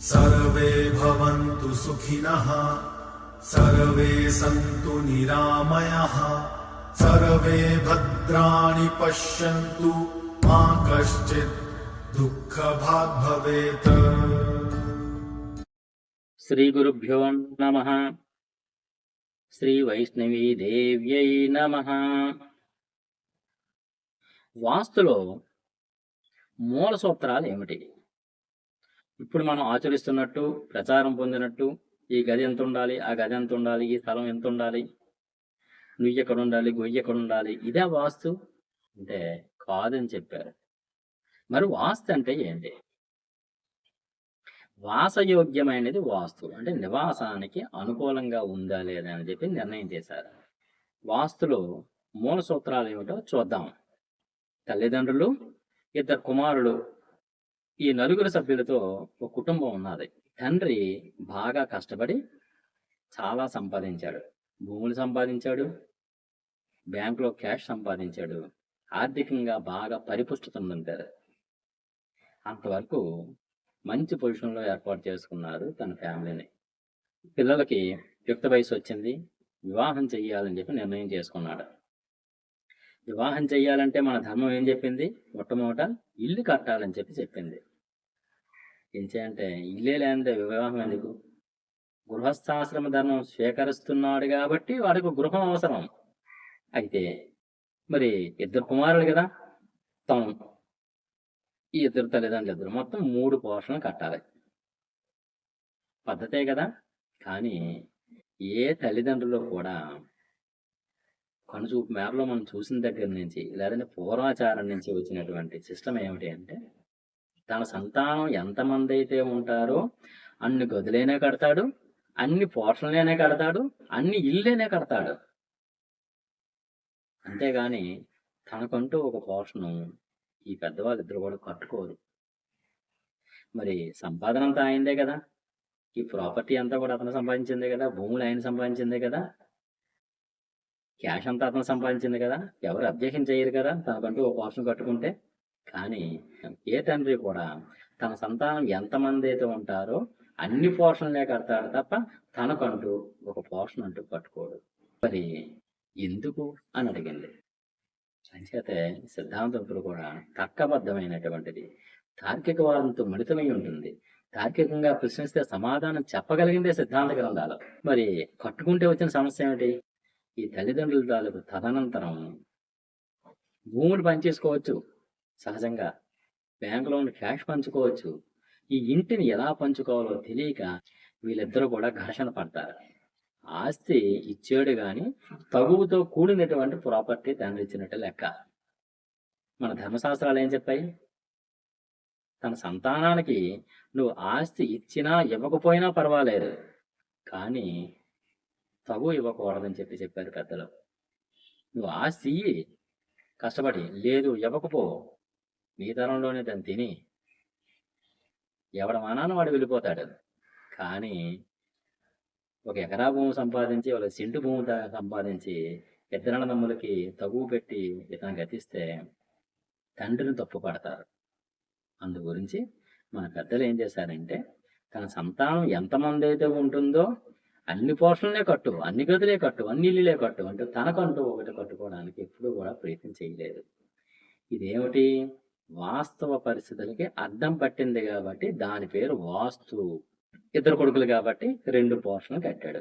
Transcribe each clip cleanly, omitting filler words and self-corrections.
सर्वे भवन्तु सुखिनः सर्वे सन्तु निरामयाः सर्वे भद्राणि पश्यन्तु मा कश्चित् दुःखभाग् भवेत्। శ్రీ గురుభ్యో నమః. శ్రీ వైష్ణవీ దేవ్యై నమః. వాస్తులో మూల సూత్రాలు ఏమిటి? ఇప్పుడు మనం ఆచరిస్తున్నట్టు, ప్రచారం పొందినట్టు ఈ గది ఎంత ఉండాలి, ఆ గది ఎంత ఉండాలి, ఈ స్థలం ఎంత ఉండాలి, నుయ్యి ఎక్కడ ఉండాలి, గొయ్యి ఎక్కడ ఉండాలి, ఇదే వాస్తు అంటే కాదని చెప్పారు. మరి వాస్తు అంటే ఏంటి? వాసయోగ్యమైనది వాస్తు అంటే నివాసానికి అనుకూలంగా ఉందా లేదా అని చెప్పి నిర్ణయం చేశారు. వాస్తులో మూల సూత్రాలు ఏమిటో చూద్దాం. తల్లిదండ్రులు, ఇద్దరు కుమారులు, ఈ నలుగురు సభ్యులతో ఒక కుటుంబం ఉన్నది. తండ్రి బాగా కష్టపడి చాలా సంపాదించాడు, భూములు సంపాదించాడు, బ్యాంకులో క్యాష్ సంపాదించాడు, ఆర్థికంగా బాగా పరిపుష్టత ఉందంటారు. అంతవరకు మంచి పొజిషన్లో ఏర్పాటు చేసుకున్నారు తన ఫ్యామిలీని. పిల్లలకి యుక్త వయసు వచ్చింది, వివాహం చెయ్యాలని చెప్పి నిర్ణయం చేసుకున్నాడు. వివాహం చెయ్యాలంటే మన ధర్మం ఏం చెప్పింది? మొట్టమొదట ఇల్లు కట్టాలని చెప్పి చెప్పింది. ఏం చేయంటే ఇల్లే లేనిదే వివాహం ఎందుకు? గృహస్థాశ్రమ ధర్మం స్వీకరిస్తున్నాడు కాబట్టి వాడికి గృహం అవసరం. అయితే మరి ఇద్దరు కుమారులు కదా, తను ఈ ఇద్దరు తల్లిదండ్రులు ఇద్దరు మొత్తం 3 పోర్షన్లు కట్టాలి. పద్ధతే కదా. కానీ ఏ తల్లిదండ్రులు కూడా కనుచూపు మేరలో మనం చూసిన దగ్గర నుంచి లేదంటే పూర్వాచారం నుంచి వచ్చినటువంటి సిస్టమ్ ఏమిటి అంటే, తన సంతానం ఎంతమంది అయితే ఉంటారో అన్ని గదులైనా కడతాడు, అన్ని పోర్షన్లైనా కడతాడు, అన్ని ఇళ్ళైనా కడతాడు. అంతేగాని తనకంటూ ఒక పోర్షను ఈ పెద్దవాళ్ళు ఇద్దరు కూడా కట్టుకోరు. మరి సంపాదన అంతా అయిందే కదా, ఈ ప్రాపర్టీ అంతా కూడా అతను సంపాదించిందే కదా, భూములు ఆయన సంపాదించిందే కదా, క్యాష్ అంతా అతను సంపాదించింది కదా, ఎవరు అబ్జెక్షన్ చేయరు కదా తనకంటూ ఒక పోర్షన్ కట్టుకుంటే. కానీ ఏ తండ్రి కూడా తన సంతానం ఎంతమంది అయితే ఉంటారో అన్ని పోర్షన్లే కడతాడు తప్ప తనకంటూ ఒక పోర్షన్ అంటూ కట్టుకోడు. మరి ఎందుకు అని అడిగింది. అంచేతే సిద్ధాంతం ఇప్పుడు కూడా తర్కబద్ధమైనటువంటిది, తార్కికవాదంతో మిళితమై ఉంటుంది. తార్కికంగా ప్రశ్నిస్తే సమాధానం చెప్పగలిగిందే సిద్ధాంత గ్రంథాలు. మరి కట్టుకుంటే వచ్చిన సమస్య ఏమిటి? ఈ తల్లిదండ్రుల తాలూకు తదనంతరం భూములు పనిచేసుకోవచ్చు, సహజంగా బ్యాంకులో ఉన్న క్యాష్ పంచుకోవచ్చు. ఈ ఇంటిని ఎలా పంచుకోవాలో తెలియక వీళ్ళిద్దరూ కూడా ఘర్షణ పడతారు. ఆస్తి ఇచ్చాడు గాని తగువుతో కూడినటువంటి ప్రాపర్టీ తండ్రి ఇచ్చినట్టు లెక్క. మన ధర్మశాస్త్రాలు ఏం చెప్పాయి? తన సంతానానికి నువ్వు ఆస్తి ఇచ్చినా ఇవ్వకపోయినా పర్వాలేదు, కానీ తగు ఇవ్వకూడదని చెప్పారు పెద్దలు. నువ్వు ఆస్తి కష్టపడి, లేదు ఇవ్వకపో, నీ తరంలోనే దాన్ని తిని ఎవడ మానాన్ని వాడు వెళ్ళిపోతాడు. కానీ 1 ఎకరా భూమి సంపాదించి, వాళ్ళ సెంటు భూమి సంపాదించి ఇద్దరన్నదమ్ములకి తగువ పెట్టి ఇతను గతిస్తే తండ్రిని తప్పు పడతారు. అందు గురించి మన పెద్దలు ఏం చేశారంటే, తన సంతానం ఎంతమంది అయితే ఉంటుందో అన్ని పోర్షన్లే కట్టు, అన్ని గదులే కట్టు, అన్ని ఇల్లులే కట్టు అంటే తనకంటూ ఒకటి కట్టుకోవడానికి ఎప్పుడూ కూడా ప్రయత్నం చేయలేదు. ఇదేమిటి? వాస్తవ పరిస్థితులకి అద్దం పట్టింది కాబట్టి దాని పేరు వాస్తు. ఇద్దరు కొడుకులు కాబట్టి 2 పోర్షన్లు కట్టాడు.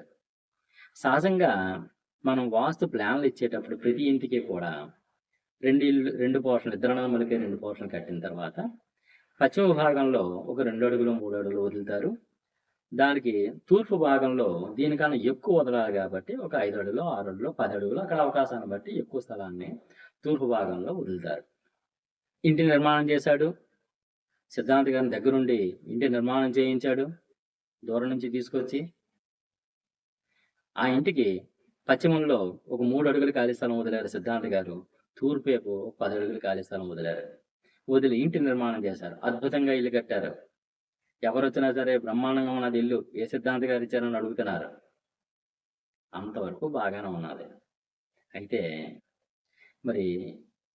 సహజంగా మనం వాస్తు ప్లాన్లు ఇచ్చేటప్పుడు ప్రతి ఇంటికి కూడా 2 పోర్షన్లు, ఇద్దరు అన్నదమ్ములకి 2 పోర్షన్లు కట్టిన తర్వాత పశ్చిమ భాగంలో ఒక 2 అడుగులు 3 అడుగులు వదులుతారు. దానికి తూర్పు భాగంలో దీనికన్నా ఎక్కువ వదలాలి కాబట్టి ఒక 5 అడుగులు 6 అడుగులు 10 అడుగులు అక్కడ అవకాశాన్ని బట్టి ఎక్కువ స్థలాన్ని తూర్పు భాగంలో వదులుతారు. ఇంటి నిర్మాణం చేశాడు. సిద్ధాంత గారి దగ్గరుండి ఇంటి నిర్మాణం చేయించాడు. దూరం నుంచి తీసుకొచ్చి ఆ ఇంటికి పశ్చిమంలో ఒక 3 అడుగులు ఖాళీ స్థలం వదిలారు సిద్ధాంత గారు. తూర్పు వైపు 10 అడుగులు ఖాళీ స్థలం వదిలి ఇంటి నిర్మాణం చేశారు. అద్భుతంగా ఇల్లు కట్టారు. ఎవరు వచ్చినా సరే బ్రహ్మాండంగా ఉన్నది ఇల్లు, ఏ సిద్ధాంత గారు ఇచ్చారని అడుగుతున్నారు. అంతవరకు బాగానే ఉన్నది. అయితే మరి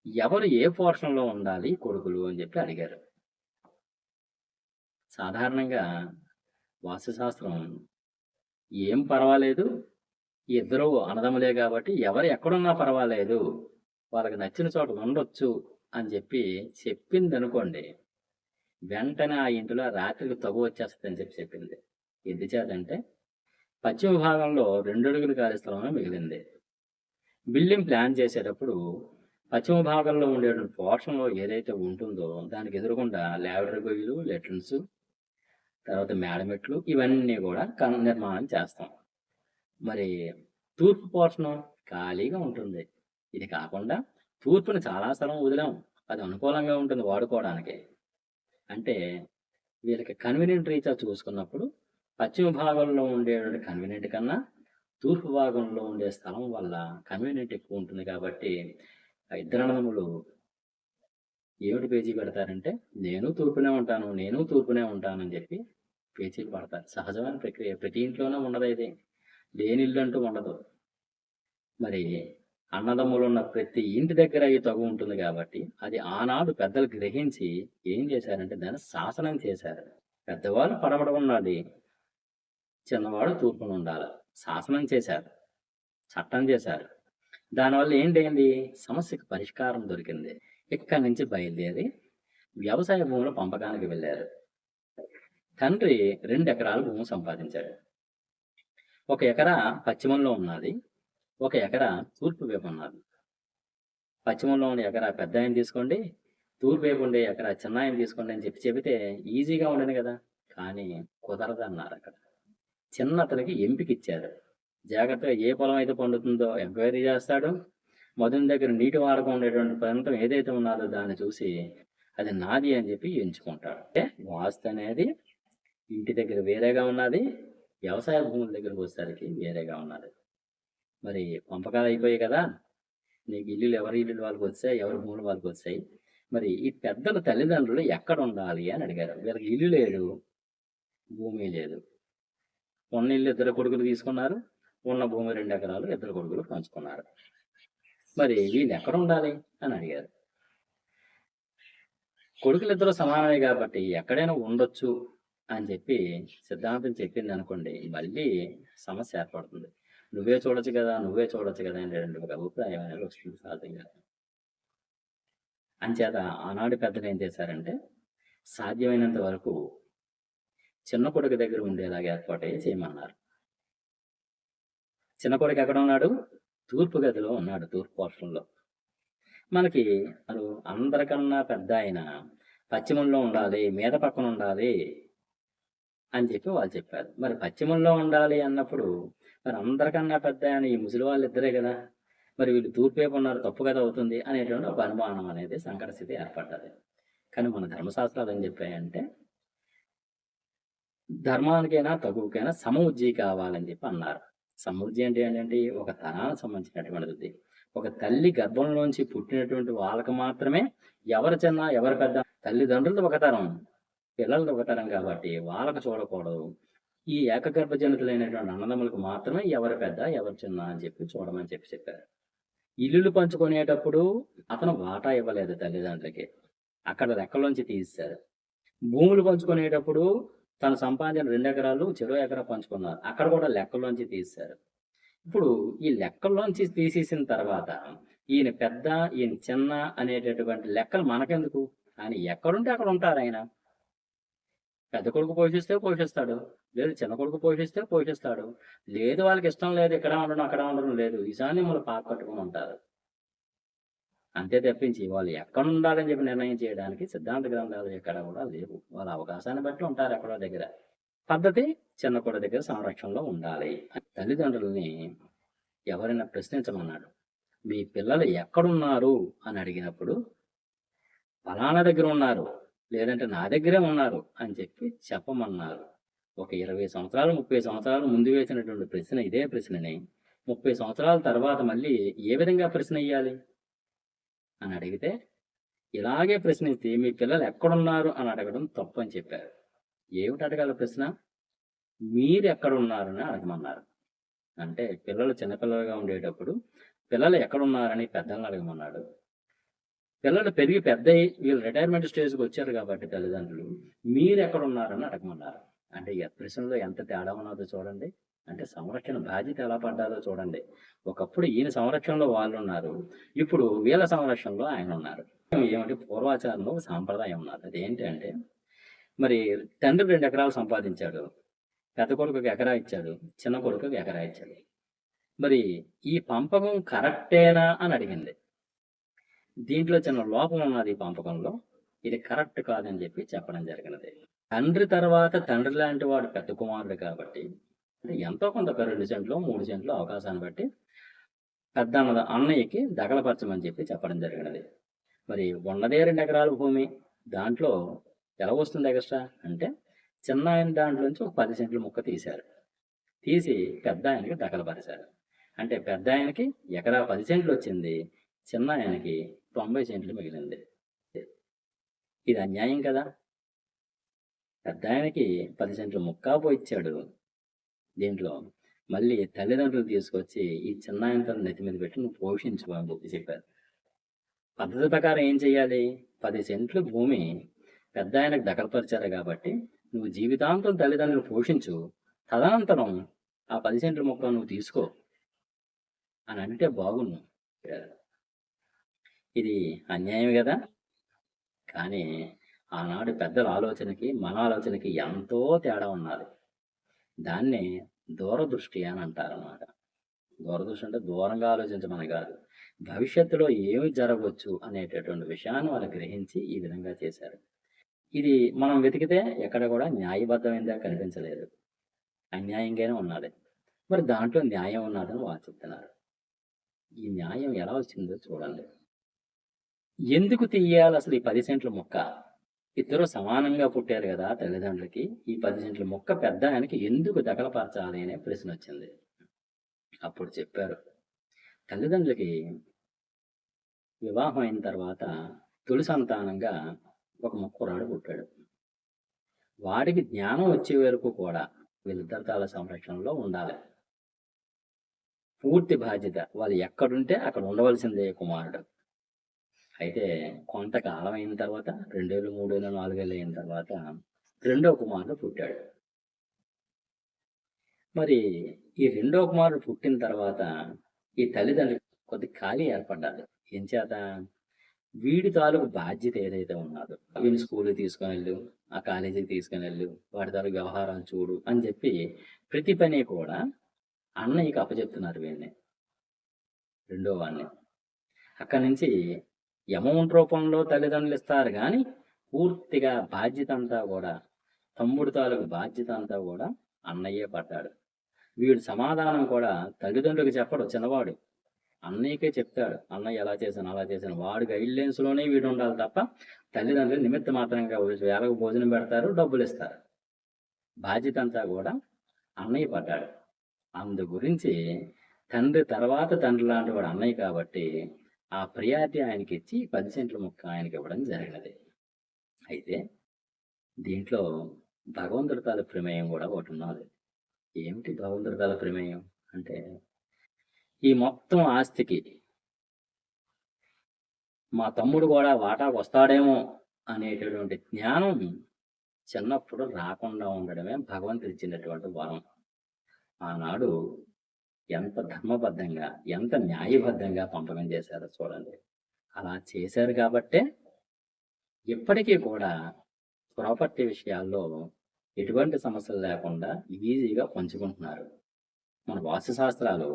ఎవరు ఏ పోర్షన్లో ఉండాలి కొడుకులు అని చెప్పి అడిగారు. సాధారణంగా వాస్తుశాస్త్రం ఏం పర్వాలేదు, ఇద్దరు అన్నదమ్ములే కాబట్టి ఎవరు ఎక్కడున్నా పర్వాలేదు, వాళ్ళకి నచ్చిన చోట ఉండొచ్చు అని చెప్పిందనుకోండి, వెంటనే ఆ ఇంటిలో రాత్రికి తగు వచ్చేస్తుందని చెప్పింది. ఎందుచేతంటే పశ్చిమ భాగంలో 2 అడుగుల ఖాళీ స్థలమే మిగిలింది. బిల్డింగ్ ప్లాన్ చేసేటప్పుడు పశ్చిమ భాగంలో ఉండేటువంటి పోర్షన్లో ఏదైతే ఉంటుందో దానికి ఎదురుగుండా లాబరేటరీ గొయ్యలు, లెట్రిన్స్, తర్వాత మేడమెట్లు ఇవన్నీ కూడా నిర్మాణం చేస్తాం. మరి తూర్పు పోర్షను ఖాళీగా ఉంటుంది. ఇది కాకుండా తూర్పుని చాలా స్థలం వదిలాం, అది అనుకూలంగా ఉంటుంది వాడుకోవడానికి. అంటే వీళ్ళకి కన్వీనియంట్ రీత్యా చూసుకున్నప్పుడు పశ్చిమ భాగంలో ఉండేటువంటి కన్వీనియంట్ కన్నా తూర్పు భాగంలో ఉండే స్థలం వల్ల కన్వీనియంట్ ఎక్కువ ఉంటుంది. కాబట్టి ఆ ఇద్దరు అన్నదమ్ములు ఏమిటి పేచీ పెడతారంటే, నేను తూర్పునే ఉంటాను అని చెప్పి పేచీలు పడతారు. సహజమైన ప్రక్రియ, ప్రతి ఇంట్లోనే ఉన్నది. ఇది లేని ఇల్లు అంటూ ఉండదు. మరి అన్నదమ్ములు ఉన్న ప్రతి ఇంటి దగ్గర ఈ తగు ఉంటుంది కాబట్టి అది ఆనాడు పెద్దలు గ్రహించి ఏం చేశారంటే దాన్ని శాసనం చేశారు. పెద్దవాళ్ళు పడమట ఉండాలి, చిన్నవాడు తూర్పున ఉండాలి, శాసనం చేశారు, చట్టం చేశారు. దానివల్ల ఏంటైంది, సమస్యకు పరిష్కారం దొరికింది. ఇక్కడి నుంచి బయలుదేరి వ్యవసాయ భూముల పంపకానికి వెళ్ళారు. తండ్రి 2 ఎకరాల భూమి సంపాదించాడు. 1 ఎకరా పశ్చిమంలో ఉన్నది, 1 ఎకరా తూర్పు వైపు ఉన్నది. పశ్చిమంలో ఉండే ఎకరా పెద్ద ఆయన తీసుకోండి, తూర్పు వైపు ఉండే ఎకరా చిన్న ఆయన తీసుకోండి అని చెబితే ఈజీగా ఉండదు కదా. కానీ కుదరదు అన్నారు. అక్కడ చిన్న అతనికి ఎంపిక ఇచ్చారు. జాగ్రత్తగా ఏ పొలం అయితే పండుతుందో ఎంక్వైరీ చేస్తాడు. మొదటి దగ్గర నీటి వాడకం ఉండేటువంటి ప్రాంతం ఏదైతే ఉన్నదో దాన్ని చూసి అది నాది అని చెప్పి ఎంచుకుంటాడు. అంటే వాస్తు అనేది ఇంటి దగ్గర వేరేగా ఉన్నది, వ్యవసాయ భూముల దగ్గరకు వచ్చేసరికి వేరేగా ఉన్నది. మరి పంపకాలు అయిపోయాయి కదా, నీకు ఇల్లులు ఎవరి ఇల్లు వాళ్ళకి వచ్చాయి, ఎవరి భూములు వాళ్ళకి వచ్చాయి. మరి ఈ పెద్దల తల్లిదండ్రులు ఎక్కడ ఉండాలి అని అడిగారు. వీళ్ళకి ఇల్లు లేదు, భూమి లేదు. ఉన్న ఇల్లు 2 కొడుకులు తీసుకున్నారు, ఉన్న భూమి 2 ఎకరాలు 2 కొడుకులు పంచుకున్నారు. మరి వీళ్ళు ఎక్కడ ఉండాలి అని అడిగారు. కొడుకులు 2 సమానమే కాబట్టి ఎక్కడైనా ఉండొచ్చు అని చెప్పి సిద్ధాంతం చెప్పింది అనుకోండి, మళ్ళీ సమస్య ఏర్పడుతుంది. నువ్వే చూడొచ్చు కదా అంటే 2 అభిప్రాయం అనేది వస్తుంది సహజంగా. అంచేత ఆనాడు పెద్దలు ఏం చేశారంటే సాధ్యమైనంత వరకు చిన్న కొడుకు దగ్గర ఉండేలాగా ఏర్పాటు చేయమన్నారు. చిన్న కొడుకు ఎక్కడ ఉన్నాడు, తూర్పు గదిలో ఉన్నాడు, తూర్పు పోర్షన్లో. మనకి అందరికన్నా పెద్ద ఆయన పశ్చిమంలో ఉండాలి, మీద పక్కన ఉండాలి అని చెప్పి వాళ్ళు చెప్పారు. మరి పశ్చిమంలో ఉండాలి అన్నప్పుడు మరి అందరికన్నా పెద్ద ఆయన ఈ ముసలి వాళ్ళు ఇద్దరే కదా, మరి వీళ్ళు తూర్పు వైపు ఉన్నారు, తప్పు కదా అవుతుంది అనేటువంటి ఒక అనుమానం అనేది సంకట స్థితి ఏర్పడ్డది. కానీ మన ధర్మశాస్త్రాలు ఏం చెప్పాయంటే ధర్మానికైనా తగువకైనా సమవుజ్జి కావాలని చెప్పి అన్నారు. సమవుజ్జి అంటే ఏంటంటే ఒక తరానికి సంబంధించినటువంటిది. ఒక తల్లి గర్భంలోంచి పుట్టినటువంటి వాళ్ళకి మాత్రమే ఎవరు చిన్న ఎవరు పెద్ద, తల్లిదండ్రులది ఒక తరం, పిల్లలది ఒక తరం కాబట్టి వాళ్ళకు చూడకూడదు. ఈ ఏకగర్భజనితులైనటువంటి అన్నదమ్ములకు మాత్రమే ఎవరు పెద్ద ఎవరు చిన్న అని చెప్పి చూడమని చెప్పారు. ఇల్లులు పంచుకునేటప్పుడు అతను వాటా ఇవ్వలేదు తల్లిదండ్రులకి, అక్కడ లెక్కలోంచి తీశారు. భూములు పంచుకునేటప్పుడు తను సంపాదించిన 2 ఎకరాలు చెరో ఎకరా పంచుకున్నారు, అక్కడ కూడా లెక్కలోంచి తీశారు. ఇప్పుడు ఈ లెక్కల్లోంచి తీసేసిన తర్వాత ఈయన పెద్ద ఈయన చిన్న అనేటటువంటి లెక్కలు మనకెందుకు, కానీ ఎక్కడుంటే అక్కడ ఉంటారు ఆయన. పెద్ద కొడుకు పోషిస్తే పోషిస్తాడు, లేదు చిన్న కొడుకు పోషిస్తే పోషిస్తాడు, లేదు వాళ్ళకి ఇష్టం లేదు ఇక్కడ ఉండడం అక్కడ ఉండడం లేదు, ఈశాన్యములు పాకట్టుకుని ఉంటారు. అంతే తప్పించి వాళ్ళు ఎక్కడ ఉండాలని చెప్పి నిర్ణయం చేయడానికి సిద్ధాంత గ్రంథాలు ఎక్కడ కూడా లేవు. వాళ్ళ అవకాశాన్ని బట్టి ఉంటారు ఎక్కడో దగ్గర. పద్ధతి చిన్న కొడుకు దగ్గర సంరక్షణలో ఉండాలి. తల్లిదండ్రులని ఎవరైనా ప్రశ్నించమన్నాడు. మీ పిల్లలు ఎక్కడున్నారు అని అడిగినప్పుడు ఫలానా దగ్గర ఉన్నారు, లేదంటే నా దగ్గరే ఉన్నారు అని చెప్పి చెప్పమన్నారు. ఒక 20 సంవత్సరాలు 30 సంవత్సరాలు ముందు వేసినటువంటి ప్రశ్న ఇదే ప్రశ్నని 30 సంవత్సరాల తర్వాత మళ్ళీ ఏ విధంగా ప్రశ్న వేయాలి అని అడిగితే ఇలాగే ప్రశ్నిస్తే మీ పిల్లలు ఎక్కడున్నారు అని అడగడం తప్పు అని చెప్పారు. ఏమిటి అడగాల ప్రశ్న, మీరు ఎక్కడున్నారని అడగమన్నారు. అంటే పిల్లలు చిన్నపిల్లలుగా ఉండేటప్పుడు పిల్లలు ఎక్కడున్నారని పెద్దలను అడగమన్నాడు. పిల్లలు పెరిగి పెద్ద వీళ్ళు రిటైర్మెంట్ స్టేజ్కి వచ్చారు కాబట్టి తల్లిదండ్రులు మీరు ఎక్కడున్నారని అడగమన్నారు. అంటే ఎక్స్‌ప్రెషన్‌లో ఎంత తేడా ఉన్నదో చూడండి. అంటే సంరక్షణ బాధ్యత ఎలా పడ్డాదో చూడండి. ఒకప్పుడు ఈయన సంరక్షణలో వాళ్ళున్నారు. ఇప్పుడు వీళ్ళ సంరక్షణలో ఆయనున్నారు. ఏమంటే పూర్వాచారంలో ఒక సాంప్రదాయం ఉన్నది. అదేంటంటే మరి తండ్రి 2 ఎకరాలు సంపాదించాడు. పెద్ద కొడుకుకి ఎకరా ఇచ్చాడు. చిన్న కొడుకుకి ఎకరా ఇచ్చాడు. మరి ఈ పంపకం కరెక్టేనా అని అడిగింది. దీంట్లో చిన్న లోపం ఉన్నది ఈ పంపకంలో. ఇది కరెక్ట్ కాదని చెప్పి చెప్పడం జరిగినది. తండ్రి తర్వాత తండ్రి లాంటి వాడు పెద్ద కుమారుడు కాబట్టి అంటే ఎంతో కొంత ఒక 2 సెంట్లో, 3 సెంట్లో అవకాశాన్ని బట్టి అన్నయ్యకి దగలపరచమని చెప్పి చెప్పడం జరిగినది. మరి ఉన్నదే 2 ఎకరాల భూమి. దాంట్లో ఎలా వస్తుంది ఎక్స్ట్రా అంటే చిన్నాయన దాంట్లోంచి ఒక 10 సెంట్ల ముక్క తీశారు. తీసి పెద్దాయనకి దగలపరిచారు. అంటే పెద్దాయనకి ఎకరా 10 సెంట్లు వచ్చింది. చిన్నాయనకి 90 సెంట్లు మిగిలింది. ఇది అన్యాయం కదా! పెద్దాయనకి 10 సెంట్ల ముక్క పోయిచ్చాడు. దీంట్లో మళ్ళీ తల్లిదండ్రులు తీసుకొచ్చి ఈ చిన్నాయనతో నెత్తి మీద పెట్టి నువ్వు పోషించు అని చెప్పి చెప్పారు. పద్ధతి ప్రకారం ఏం చేయాలి? 10 సెంట్లు భూమి పెద్దాయనకు దఖలుపరిచారు కాబట్టి నువ్వు జీవితాంతం తల్లిదండ్రులు పోషించు. తదనంతరం ఆ 10 సెంట్ల ముక్క నువ్వు తీసుకో అని అంటే బాగుండు. ఇది అన్యాయం కదా! కానీ ఆనాడు పెద్దల ఆలోచనకి మన ఆలోచనకి ఎంతో తేడా ఉన్నది. దాన్నే దూరదృష్టి అని అంటారన్నమాట. దూరదృష్టి అంటే దూరంగా ఆలోచించమని కాదు. భవిష్యత్తులో ఏమి జరగవచ్చు అనేటటువంటి విషయాన్ని వాళ్ళు గ్రహించి ఈ విధంగా చేశారు. ఇది మనం వెతికితే ఎక్కడ కూడా న్యాయబద్ధమైనదిగా కనిపించలేదు. అన్యాయంగానే ఉన్నది. మరి దాంట్లో న్యాయం ఉన్నదని వాళ్ళు చెప్తున్నారు. ఈ న్యాయం ఎలా వచ్చిందో చూడండి. ఎందుకు తీయాలి అసలు ఈ 10 సెంట్ల ముక్క? ఇద్దరు సమానంగా పుట్టారు కదా తల్లిదండ్రులకి. ఈ 10 సెంట్ల ముక్క పెద్దాయనకి ఎందుకు దగలపరచాలి అనే ప్రశ్న వచ్చింది. అప్పుడు చెప్పారు, తల్లిదండ్రులకి వివాహం అయిన తర్వాత తొలి సంతానంగా ఒక కుర్రాడు పుట్టాడు. వాడికి జ్ఞానం వచ్చే వరకు కూడా వీళ్ళిద్దరి తాల సంరక్షణలో ఉండాలి. పూర్తి బాధ్యత. వాళ్ళు ఎక్కడుంటే అక్కడ ఉండవలసిందే కుమారుడు. అయితే కొంతకాలం అయిన తర్వాత 2 ఏళ్ళు, 3 ఏళ్ళు, 4 ఏళ్ళు అయిన తర్వాత రెండో కుమారుడు పుట్టాడు. మరి ఈ రెండో కుమారుడు పుట్టిన తర్వాత ఈ తల్లిదండ్రులు కొద్ది ఖాళీ ఏర్పడ్డారు. ఏం చేత? వీడి తాలూకు బాధ్యత ఏదైతే ఉన్నదో వీడిని స్కూల్కి తీసుకొని వెళ్ళు, ఆ కాలేజీకి తీసుకొని వెళ్ళు, వాడి తాలూకు వ్యవహారాలు చూడు అని చెప్పి ప్రతి పని కూడా అన్నయ్యకి అప్పచెప్తున్నారు వీడిని, రెండో వాడిని. అక్కడి నుంచి అమౌంట్ రూపంలో తల్లిదండ్రులు ఇస్తారు కానీ పూర్తిగా బాధ్యత అంతా కూడా తమ్ముడు తాలూకు బాధ్యత అంతా కూడా అన్నయ్యే పడ్డాడు. వీడు సమాధానం కూడా తల్లిదండ్రులకు చెప్పడు. చిన్నవాడు అన్నయ్యకే చెప్తాడు, అన్నయ్య ఎలా చేశాను అలా చేశాను. వాడు గైడ్లైన్స్లోనే వీడు ఉండాలి తప్ప తల్లిదండ్రులు నిమిత్త మాత్రంగా వేళకు భోజనం పెడతారు, డబ్బులు ఇస్తారు. బాధ్యత అంతా కూడా అన్నయ్య పడ్డాడు. అందు గురించి తండ్రి తర్వాత తండ్రి లాంటి వాడు అన్నయ్య కాబట్టి ఆ ప్రియారిటీ ఆయనకి ఇచ్చి 10 సెంట్ల ముక్క ఆయనకి ఇవ్వడం జరిగినది. అయితే దీంట్లో భగవంతుడి తాల ప్రమేయం కూడా ఒకటి ఉన్నది. ఏమిటి భగవంతుడి తాల ప్రమేయం అంటే, ఈ మొత్తం ఆస్తికి మా తమ్ముడు కూడా వాటాకు వస్తాడేమో అనేటటువంటి జ్ఞానం చిన్నప్పుడు రాకుండా ఉండడమే భగవంతుడు ఇచ్చినటువంటి వరం. ఆనాడు ఎంత ధర్మబద్ధంగా, ఎంత న్యాయబద్ధంగా పంపకం చేశారో చూడండి. అలా చేశారు కాబట్టే ఇప్పటికీ కూడా ప్రాపర్టీ విషయాల్లో ఎటువంటి సమస్యలు లేకుండా ఈజీగా పంచుకుంటున్నారు. మన వాస్తుశాస్త్రాలు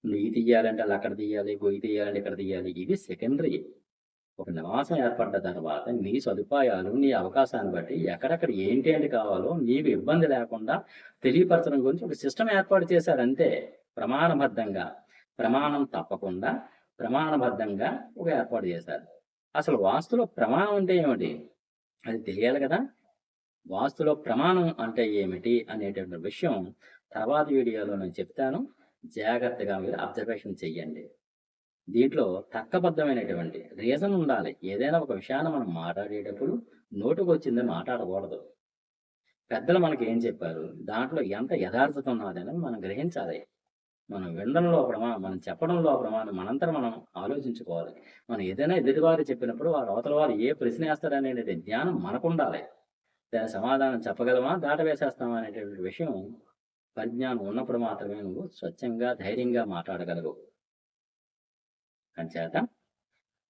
నువ్వు తీయాలంటే అలా అక్కడ తీయాలి, గొయ్యి తీయాలంటే ఇక్కడ తీయాలి, ఇది సెకండరీ. ఒక నివాసం ఏర్పడ్డ తర్వాత నీ సదుపాయాలు, నీ అవకాశాన్ని బట్టి ఎక్కడెక్కడ ఏంటి కావాలో నీకు ఇబ్బంది లేకుండా తెలియపరచడం గురించి ఒక సిస్టమ్ ఏర్పాటు చేశారు అంతే. ప్రమాణబద్ధంగా, ప్రమాణం తప్పకుండా ప్రమాణబద్ధంగా ఒక ఏర్పాటు చేశారు. అసలు వాస్తులో ప్రమాణం అంటే ఏమిటి అది తెలియాలి కదా. వాస్తులో ప్రమాణం అంటే ఏమిటి అనేటువంటి విషయం తర్వాత వీడియోలో నేను చెప్తాను. జాగ్రత్తగా మీరు అబ్జర్వేషన్ చెయ్యండి. దీంట్లో తర్కబద్ధమైనటువంటి రీజన్ ఉండాలి. ఏదైనా ఒక విషయాన్ని మనం మాట్లాడేటప్పుడు నోటుకు వచ్చింది మాట్లాడకూడదు. పెద్దలు మనకి ఏం చెప్పారు, దాంట్లో ఎంత యథార్థత ఉన్నదని మనం గ్రహించాలి. మనం వినడంలో ప్రమాణం, మనం చెప్పడంలో ప్రమాణం, మనంతా మనం ఆలోచించుకోవాలి. మనం ఏదైనా ఎదుటివారు చెప్పినప్పుడు వారు అవతల వారు ఏ ప్రశ్న వేస్తారనేది జ్ఞానం మనకు ఉండాలి. దాని సమాధానం చెప్పగలమా, దాటవేసేస్తామా అనేటువంటి విషయం పరిజ్ఞానం ఉన్నప్పుడు మాత్రమే నువ్వు స్వచ్ఛంగా, ధైర్యంగా మాట్లాడగలవు. అంచేత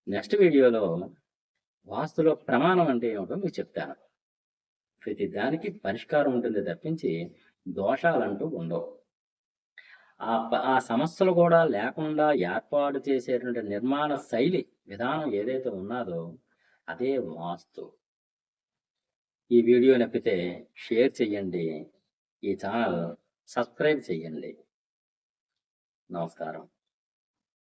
నెక్స్ట్ వీడియోలో వాస్తులో ప్రమాణం అంటే ఏమిటో మీకు చెప్తాను. ప్రతి దానికి పరిష్కారం ఉంటుంది తప్పించి దోషాలంటూ ఉండవు. ఆ సమస్యలు కూడా లేకుండా ఏర్పాటు చేసేటువంటి నిర్మాణ శైలి విధానం ఏదైతే ఉన్నదో అదే వాస్తు. ఈ వీడియో నచ్చితే షేర్ చెయ్యండి. ఈ ఛానల్ సబ్స్క్రైబ్ చెయ్యండి. నమస్కారం.